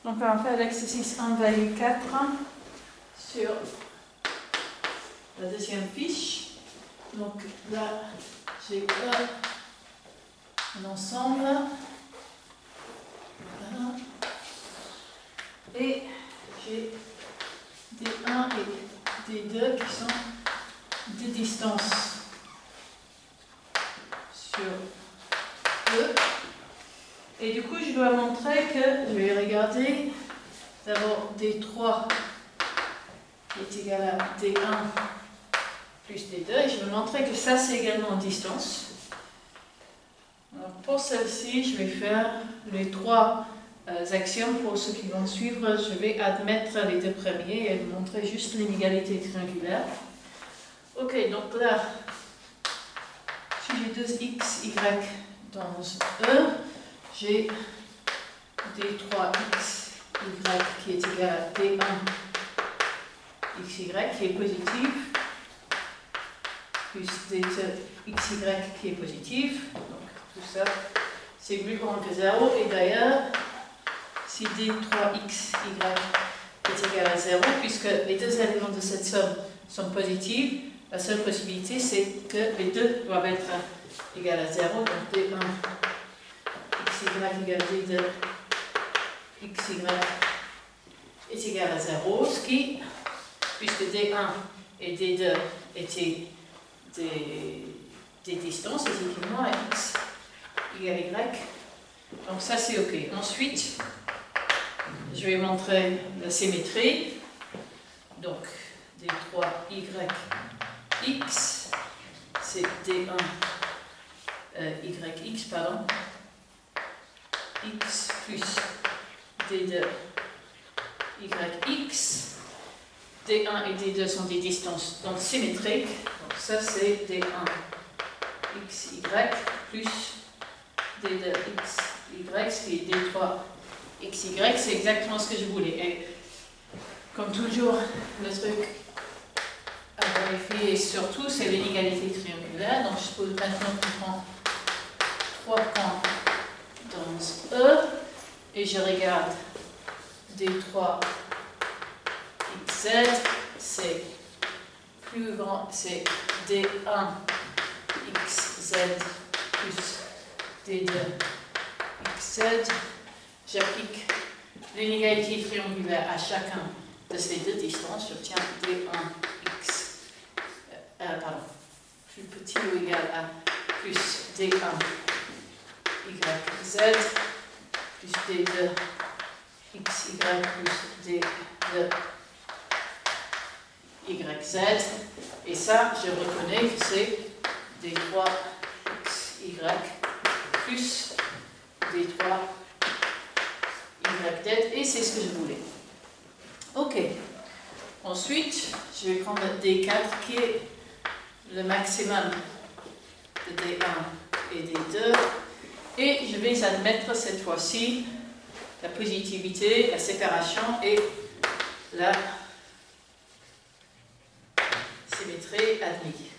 Donc on va faire l'exercice 1,4 sur la deuxième fiche. Donc là, j'ai un ensemble. Voilà. Et j'ai des 1 et des 2 qui sont des distances sur E. Et du coup, je dois montrer que, je vais regarder, d'abord D3 est égal à D1 plus D2, et je vais montrer que ça c'est également en distance. Alors pour celle-ci, je vais faire les trois axiomes. Pour ceux qui vont suivre, je vais admettre les deux premiers et montrer juste l'inégalité triangulaire. Ok, donc là, si j'ai deux x, y dans E, j'ai D3x, y qui est égal à D1 xy qui est positif, plus D2 xy qui est positif. Donc tout ça, c'est plus grand que 0. Et d'ailleurs, si D3xy est égal à 0, puisque les deux éléments de cette somme sont positifs, la seule possibilité c'est que les deux doivent être égales à 0. Donc D1 xy égale D2 xy est égal à 0, ce qui, puisque D1 et D2 étaient des distances, c'est équivalent à x égale y. Donc ça c'est ok. Ensuite, je vais montrer la symétrie. Donc D3 yx, c'est D1 yx, pardon, x plus D2 yx. D1 et D2 sont des distances donc symétriques. Donc ça c'est D1 xy plus D2 xy, ce qui est D3 xy. C'est exactement ce que je voulais. Et comme toujours, le truc à vérifier surtout, c'est l'inégalité triangulaire. Donc je suppose maintenant qu'on prend 3 points dans E et je regarde D3 xz, c'est plus grand, c'est D1 xz plus D2 xz. J'applique l'inégalité triangulaire à chacun de ces deux distances. J'obtiens D1 x, plus petit ou égal à plus D1 yz plus D2 xy plus D2 yz, et ça, je reconnais que c'est D3 xy plus D3 yz, et c'est ce que je voulais. Ok. Ensuite, je vais prendre D4 qui est le maximum de D1 et D2, et je vais admettre cette fois-ci la positivité, la séparation et la symétrie admise.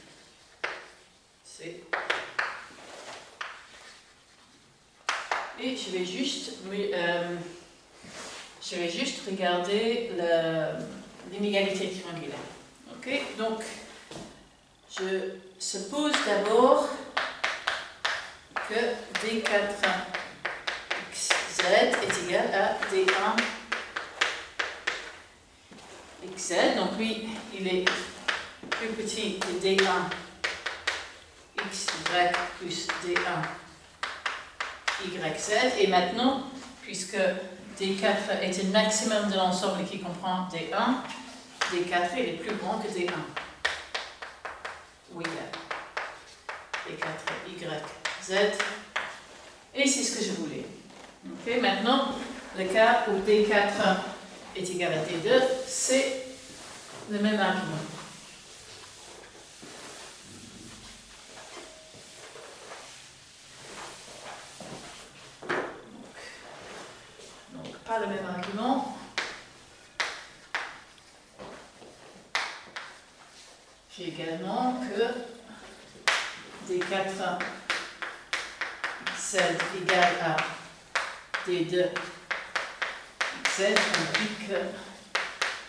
Et je vais juste regarder l'inégalité triangulaire. Ok, donc je suppose d'abord que D4 xz est égal à D1 xz. Donc lui, il est plus petit que D1 xy plus D1 yz. Et maintenant, puisque D4 est le maximum de l'ensemble qui comprend D1, D4 il est plus grand que D1. Oui, D4 yz. Et c'est ce que je voulais. Okay, maintenant, le cas où D4 est égal à D2, c'est le même argument. Donc, pas le même argument. J'ai également que D4 xz égale à D2 z implique que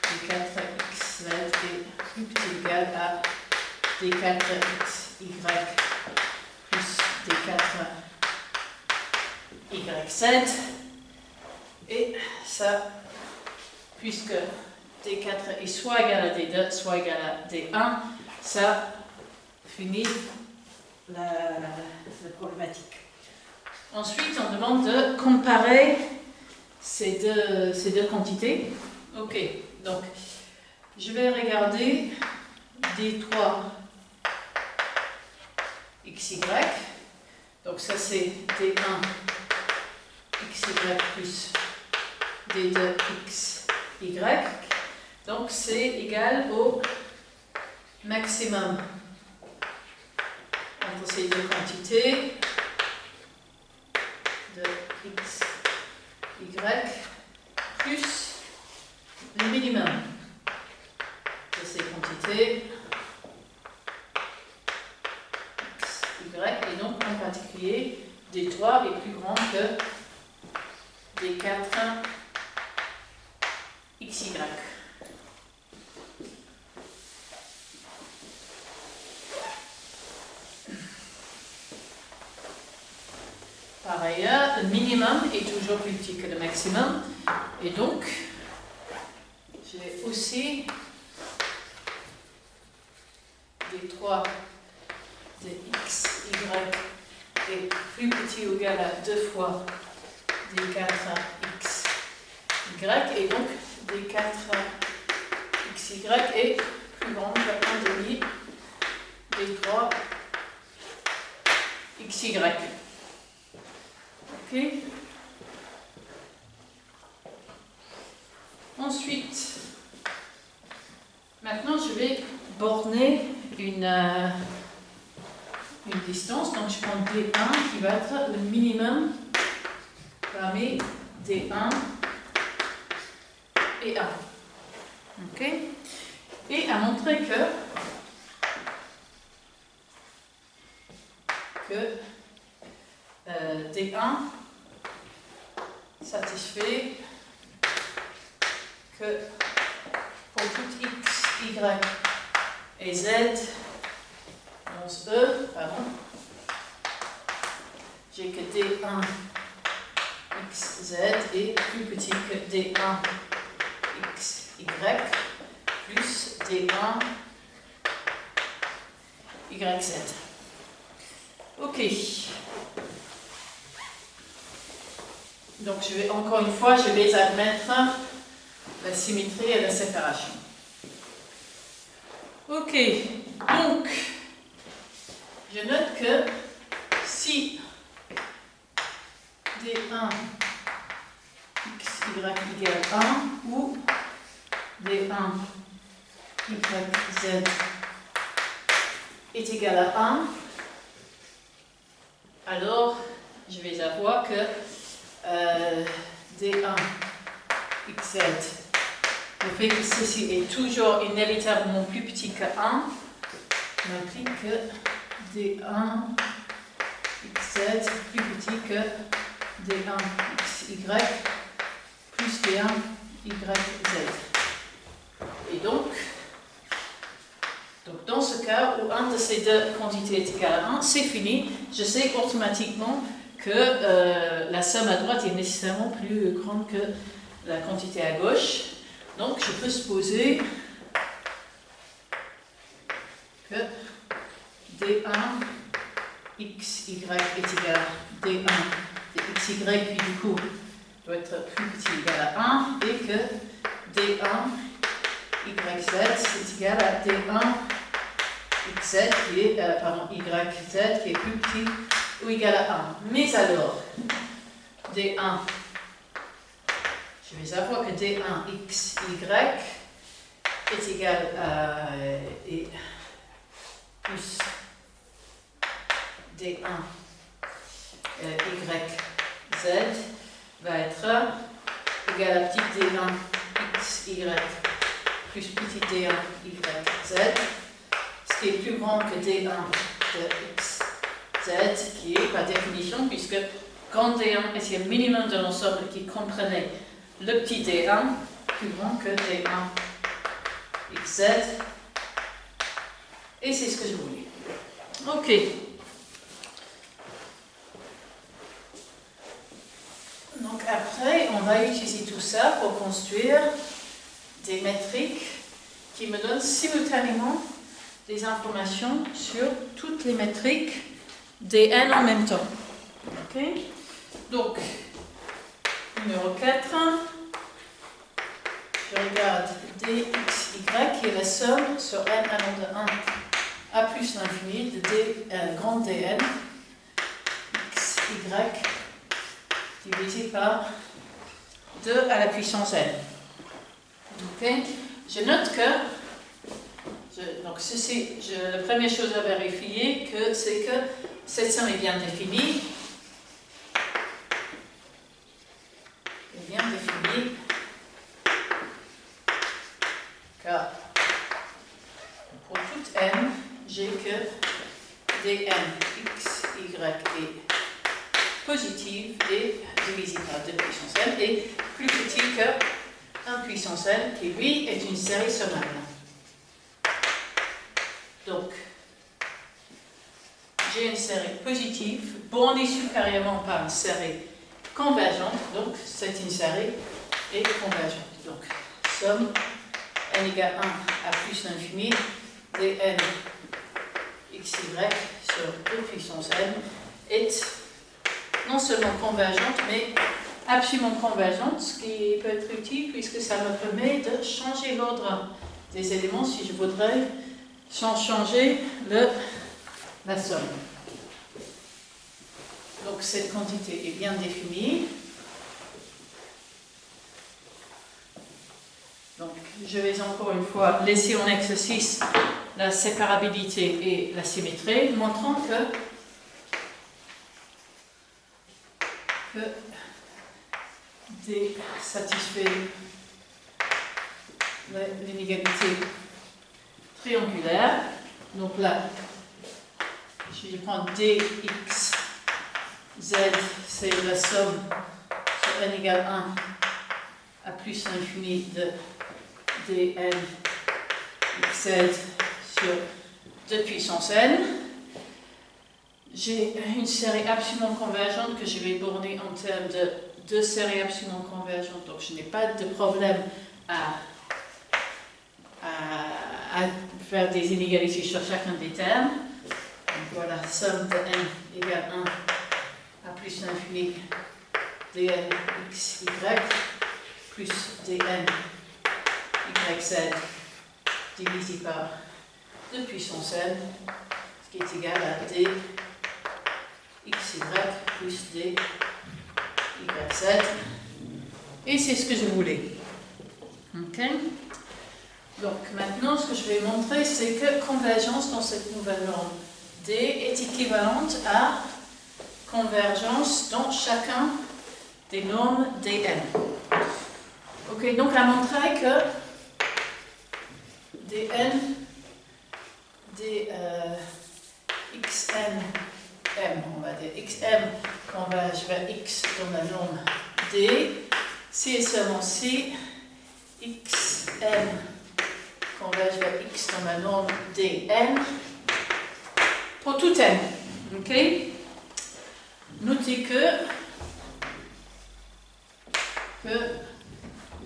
d4xz est plus petit ou égal à d4xy plus d4yz. Et ça, puisque d4 est soit égal à d2, soit égal à d1, ça finit la problématique. Ensuite, on demande de comparer ces deux quantités. Ok, donc je vais regarder d3 xy. Donc ça c'est d1 xy plus d2 xy. Donc c'est égal au maximum entre ces deux quantités de x, y, plus le minimum de ces quantités x, y, et donc en particulier d3 est plus grand que d4 xy. Par ailleurs, le minimum est toujours plus petit que le maximum, et donc j'ai aussi d3 de x, y est plus petit ou égal à 2 fois d4 x, y, et donc d4 xy est plus grand que 1,5 d3 xy. Ok. Ensuite, maintenant je vais borner une distance. Donc je prends D1 qui va être le minimum parmi D1 et 1. Ok. Et à montrer que D1 satisfait que pour tout x, y et z, dans E, pardon, j'ai que D1 x, z est plus petit que D1 x, y plus D1 y, z. Ok. Donc, encore une fois, je vais admettre la symétrie et la séparation. Ok, donc, je note que si D1 x, y égale 1 ou D1 y, z est égal à 1, alors je vais avoir que D1 xz, le fait que ceci est toujours inévitablement plus petit que 1, m'implique que D1 xz est plus petit que D1 xy plus D1 yz. Et donc dans ce cas où un de ces deux quantités est égal à 1, c'est fini. Je sais automatiquement que la somme à droite est nécessairement plus grande que la quantité à gauche. Donc je peux supposer que D1 xy est égal à D1 de xy qui du coup doit être plus petit ou égal à 1 et que D1 yz est égal à D1 xz qui est, yz qui est plus petit ou égal à 1. Mais alors, D1, je vais savoir que D1 xy est égal à et plus D1 yz va être égal à petit D1 xy plus petit D1 yz, ce qui est plus grand que D1 de xz, qui est par définition, puisque quand D1 est le minimum de l'ensemble qui comprenait le petit D1 plus grand que D1 XZ. Et c'est ce que je voulais. Ok. Donc après, on va utiliser tout ça pour construire des métriques qui me donnent simultanément des informations sur toutes les métriques des n en même temps. Ok. Donc, numéro 4, je regarde dxy qui est la somme sur n allant de 1 à plus l'infini de d grand dn xy divisé par 2 à la puissance n. Okay. Je note que, donc ceci, la première chose à vérifier, c'est que cette somme est bien définie. Car pour toute n, j'ai que dn x, y est positive et divisé par 2 puissance n est plus petit que 1 puissance n qui lui est une série sommable. Donc, j'ai une série positive bornée supérieurement par une série convergente, donc c'est une série et convergente. Donc, somme n égale 1 à plus l'infini dn xy sur 2 puissance n est non seulement convergente, mais absolument convergente, ce qui peut être utile puisque ça me permet de changer l'ordre des éléments si je voudrais sans changer la somme. Donc cette quantité est bien définie. Donc je vais encore une fois laisser en exercice la séparabilité et la symétrie, montrant que D satisfait l'inégalité triangulaire. Donc là, je vais prendre dx z, c'est la somme sur n égale 1 à plus l'infini de dn xz sur 2 puissance n. J'ai une série absolument convergente que je vais borner en termes de deux séries absolument convergentes, donc je n'ai pas de problème à faire des inégalités sur chacun des termes. Donc voilà, somme de n égale 1 à plus l'infini dn xy plus dn yz divisé par 2 puissance n, ce qui est égal à d xy plus d yz. Et c'est ce que je voulais. Ok. Donc maintenant, ce que je vais montrer, c'est que convergence dans cette nouvelle norme D est équivalente à convergence dans chacun des normes dn. Ok, donc à montrer que dn, xn, m, on va dire xm converge vers x dans la norme D, si et seulement si xn converge vers x dans la norme dn pour tout n. Ok? Notez que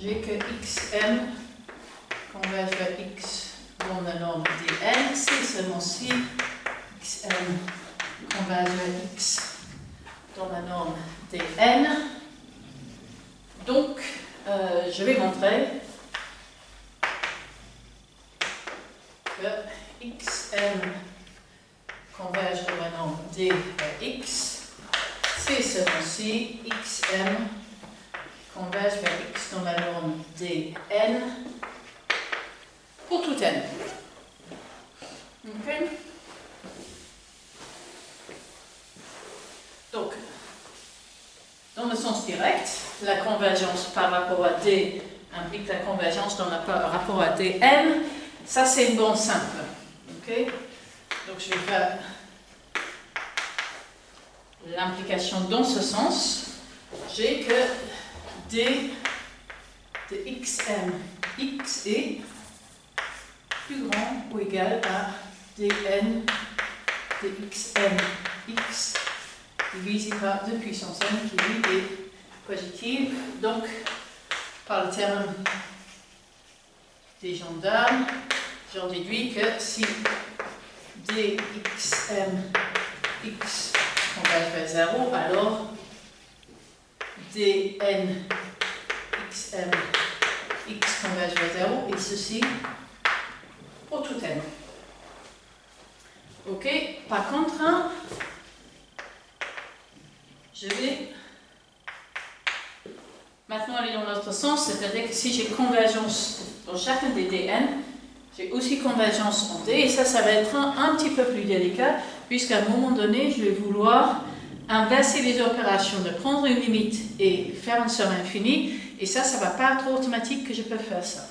j'ai que xm converge vers x dans la norme dn, si seulement si xm converge vers x dans la norme dn. Donc, je vais montrer que xm converge dans la norme d vers x, c'est seulement si xm converge vers x dans la norme dn pour tout n. Ok? Donc, dans le sens direct, la convergence par rapport à d implique la convergence dans le rapport à dn. Ça, c'est une bande simple. Okay? Donc, je vais faire l'implication dans ce sens. J'ai que d de xmx est plus grand ou égal à dn de xmx divisé par 2 puissance n qui lui est positif. Donc, par le terme des gendarmes, j'en déduis que si dxmx converge vers 0, alors dn xmx converge vers 0 et ceci pour tout n. Ok, par contre, je vais maintenant aller dans l'autre sens, c'est-à-dire que si j'ai convergence dans chacun des dn, j'ai aussi convergence en d, et ça va être un petit peu plus délicat, puisqu'à un moment donné, je vais vouloir inverser les opérations, de prendre une limite et faire une somme infinie, et ça ne va pas être automatique que je peux faire ça.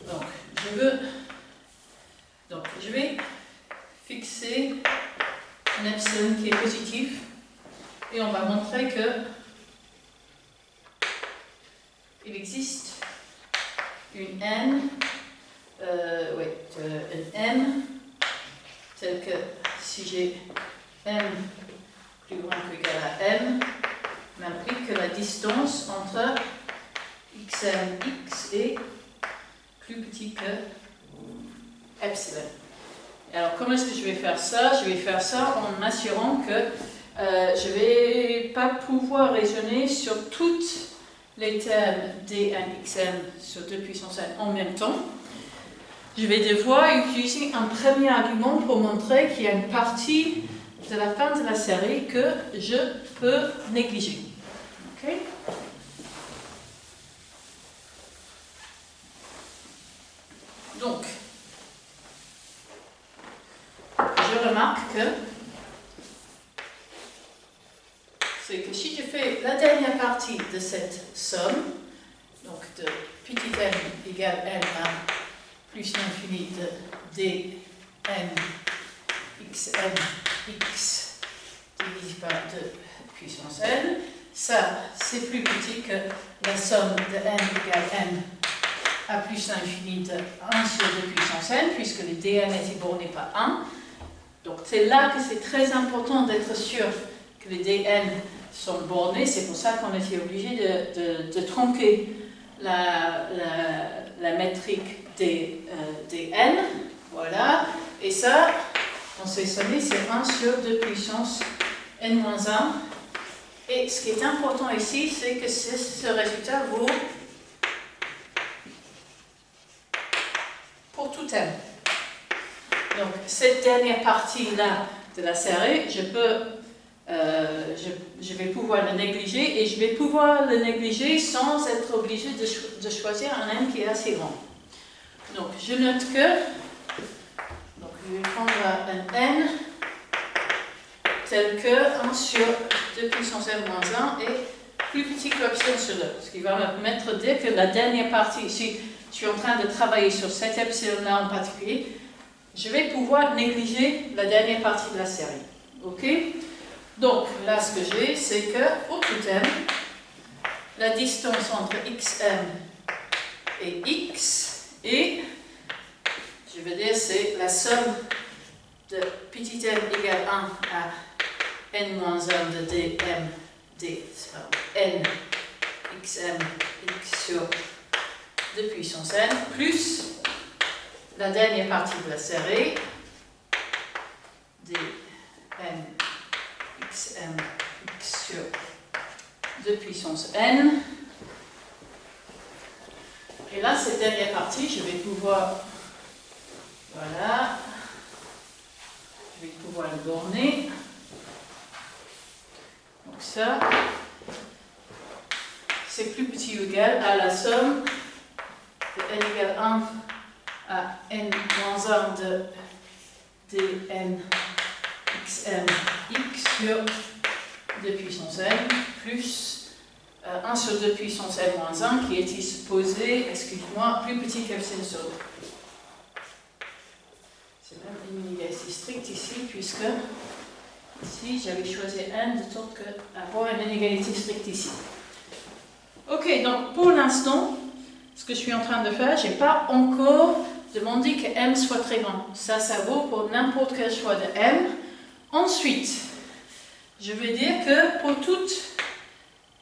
Donc, je vais fixer un epsilon qui est positif, et on va montrer que il existe une n, une m, telle que si j'ai m plus grand ou égal à m, m'implique que la distance entre xmx est plus petit que epsilon. Alors, comment est-ce que je vais faire ça? Je vais faire ça en m'assurant que je ne vais pas pouvoir raisonner sur toutes les termes dnxm sur 2 puissance n en même temps. Je vais devoir utiliser un premier argument pour montrer qu'il y a une partie de la fin de la série que je peux négliger. Okay? Donc, je remarque que c'est que si je fais la dernière partie de cette somme, donc de petit m égale n à plus l'infini de dn xm x divisé par 2 puissance n, ça c'est plus petit que la somme de n égale n à plus l'infini de 1 sur 2 puissance n, puisque les dn étaient bornés par 1. Donc c'est là que c'est très important d'être sûr que les dn sont bornés, c'est pour ça qu'on était obligé de tronquer la métrique dn, voilà, et ça, on s'est sonné, c'est 1 sur 2 puissance n-1, et ce qui est important ici, c'est que ce résultat vaut pour tout n. Donc cette dernière partie-là de la série, je vais pouvoir le négliger, et je vais pouvoir le négliger sans être obligé de choisir un n qui est assez grand. Donc je note que, donc je vais prendre un n tel que 1 sur 2 puissance n moins 1 est plus petit que epsilon sur 2, ce qui va me permettre de dire que la dernière partie, si je suis en train de travailler sur cet epsilon-là en particulier, je vais pouvoir négliger la dernière partie de la série. Ok? Donc, là, ce que j'ai, c'est que, pour tout m, la distance entre xm et x est, je veux dire, c'est la somme de petit m égale 1 à n-1 de dm n xm x sur 2 puissance n, plus la dernière partie de la série, dn xm x sur 2 puissance n. Et là, cette dernière partie, je vais pouvoir, voilà, je vais pouvoir le borner. Donc ça, c'est plus petit ou égal à la somme de n égale 1 à n-1 de dn xm x sur 2 puissance n plus 1 sur 2 puissance n moins 1 qui est supposé, excuse-moi, plus petit qu'epsilon sur 2. C'est même une inégalité stricte ici, puisque ici j'avais choisi n de sorte qu'avoir une inégalité stricte ici. Ok, donc pour l'instant, ce que je suis en train de faire, je n'ai pas encore demandé que m soit très grand. Ça vaut pour n'importe quel choix de m. Ensuite, je vais dire que pour toute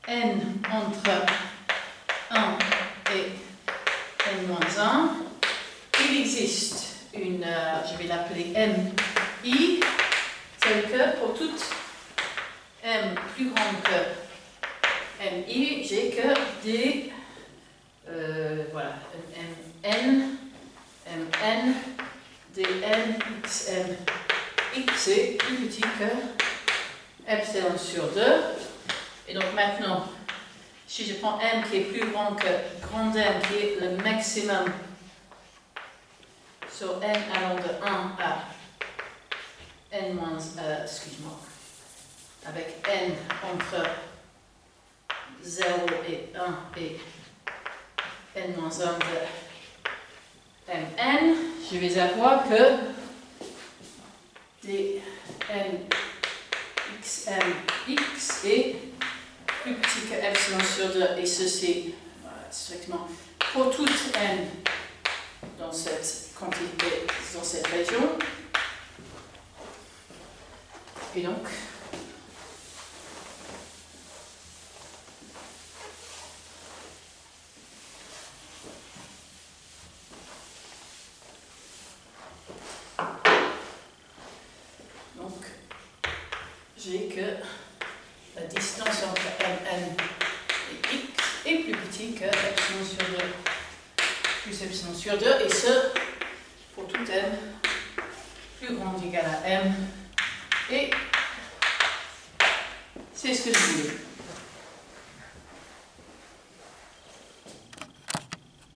n entre 1 et n-1, il existe une, je vais l'appeler mi, tel que pour toute m plus grande que mi, j'ai que des, voilà, mn, mn, dn, xm, x est plus petit que epsilon sur 2. Et donc maintenant, si je prends m qui est plus grand que grand m, qui est le maximum sur n allant de 1 à n moins, excuse-moi, avec n entre 0 et 1 et n moins 1 de mn, je vais avoir que dn xm x est plus petit que epsilon sur 2, et ceci, voilà, strictement, pour toute n dans cette quantité, dans cette région. Et donc, j'ai que la distance entre mn et x est plus petite que epsilon sur 2 plus epsilon sur 2, et ce, pour tout m plus grand ou égal à m, et c'est ce que je voulais.